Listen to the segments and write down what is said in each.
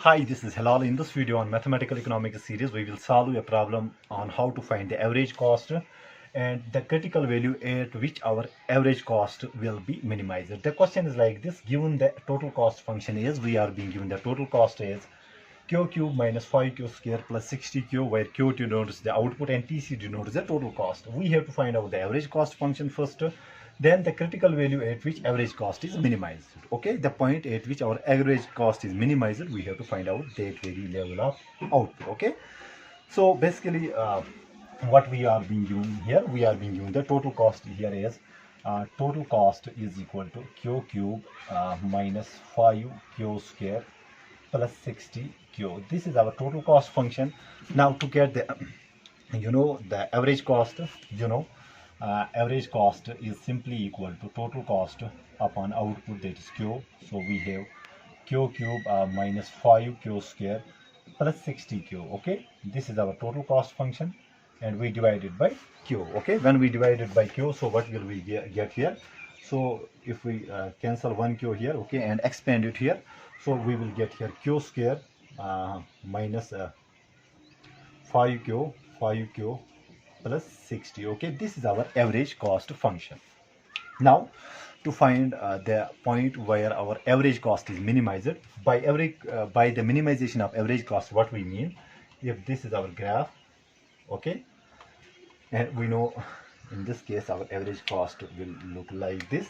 Hi, this is Halal. In this video on Mathematical Economics series, we will solve a problem on how to find the average cost and the critical value at which our average cost will be minimized. The question is like this: given the total cost function is, we are being given the total cost is q cube minus 5q square plus 60q, where q denotes the output and tc denotes the total cost. We have to find out the average cost function first, then the critical value at which average cost is minimized. Okay, the point at which our average cost is minimized, we have to find out that very level of output. Okay, so basically what we are being given here, we are being given the total cost here is total cost is equal to q cube minus 5q square plus 60q. This is our total cost function. Now to get the the average cost, average cost is simply equal to total cost upon output, that is q. So we have q cube minus 5q square plus 60q. Okay, this is our total cost function and we divide it by q. Okay, when we divide it by q, so what will we get here? So if we cancel one q here, okay, and expand it here, so we will get here q square minus 5q plus 60. Okay, this is our average cost function. Now to find the point where our average cost is minimized by the minimization of average cost, what we mean, if this is our graph, okay, and we know in this case our average cost will look like this.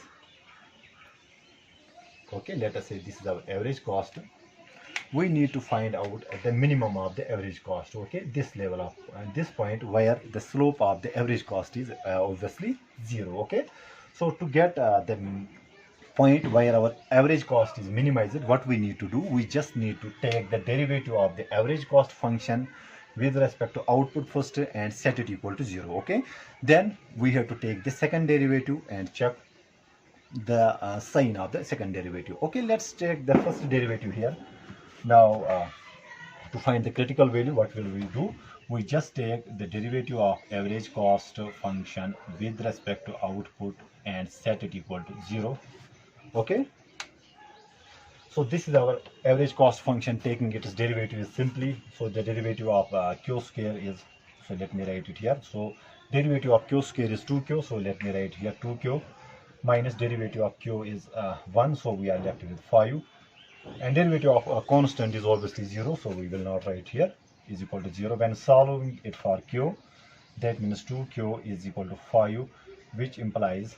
Okay, let us say this is our average cost. We need to find out the minimum of the average cost. Okay, this level of this point where the slope of the average cost is obviously 0. Okay, so to get the point where our average cost is minimized, what we need to do, we just need to take the derivative of the average cost function with respect to output first and set it equal to 0. Okay, then we have to take the second derivative and check the sign of the second derivative. Okay, let's take the first derivative here. Now to find the critical value, what will we do? We just take the derivative of average cost function with respect to output and set it equal to 0. Okay, so this is our average cost function. Taking its derivative is simply, so the derivative of q square is, so let me write it here. So derivative of q square is 2q, so let me write here 2q minus derivative of q is 1, so we are left with 5, and derivative of a constant is obviously 0, so we will not write here, is equal to 0. When solving it for q, that means 2q is equal to 5, which implies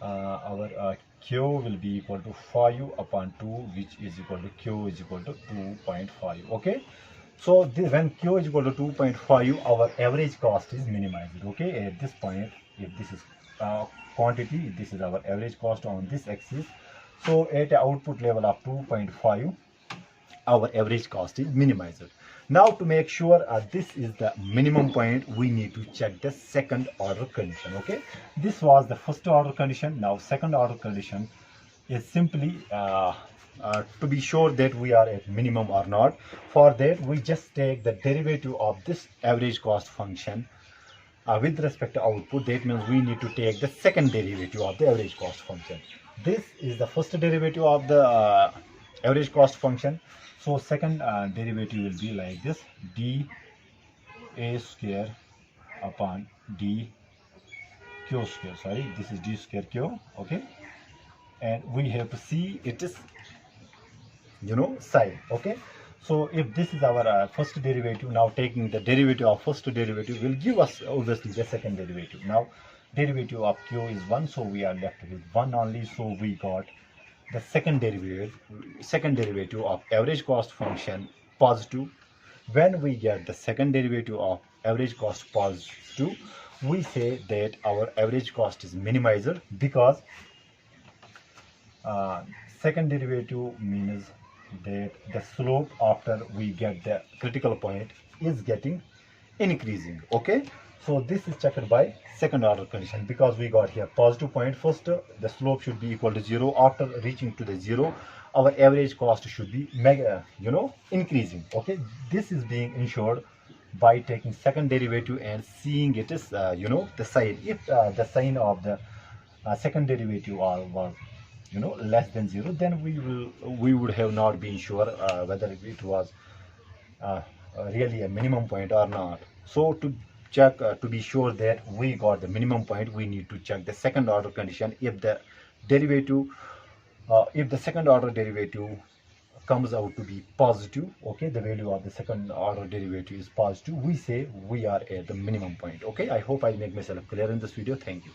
our q will be equal to 5 upon 2, which is equal to q is equal to 2.5. Okay, so when q is equal to 2.5, our average cost is minimized. Okay, at this point, if this is quantity, this is our average cost on this axis. So at the output level of 2.5, our average cost is minimized. Now to make sure this is the minimum point, we need to check the second order condition. Okay, this was the first order condition. Now second order condition is simply to be sure that we are at minimum or not. For that, we just take the derivative of this average cost function with respect to output. That means we need to take the second derivative of the average cost function. This is the first derivative of the average cost function. So second derivative will be like this: d a square upon d q square. Sorry, this is d square q. Okay, and we have to see it is side. Okay, so if this is our first derivative, now taking the derivative of first derivative will give us obviously the second derivative. Now derivative of q is 1, so we are left with 1 only. So we got the second derivative of average cost function positive. When we get the second derivative of average cost positive, we say that our average cost is minimized, because second derivative means that the slope after we get the critical point is getting increasing. Okay, so this is checked by second order condition, because we got here positive point first, the slope should be equal to 0. After reaching to the 0, our average cost should be increasing. Okay, this is being ensured by taking second derivative and seeing it is the sign. If the sign of the second derivative was less than 0, then we would have not been sure whether it was really a minimum point or not. So to check, to be sure that we got the minimum point, we need to check the second order condition. If the derivative, if the second order derivative comes out to be positive, okay, the value of the second order derivative is positive, we say we are at the minimum point. Okay, I hope I make myself clear in this video. Thank you.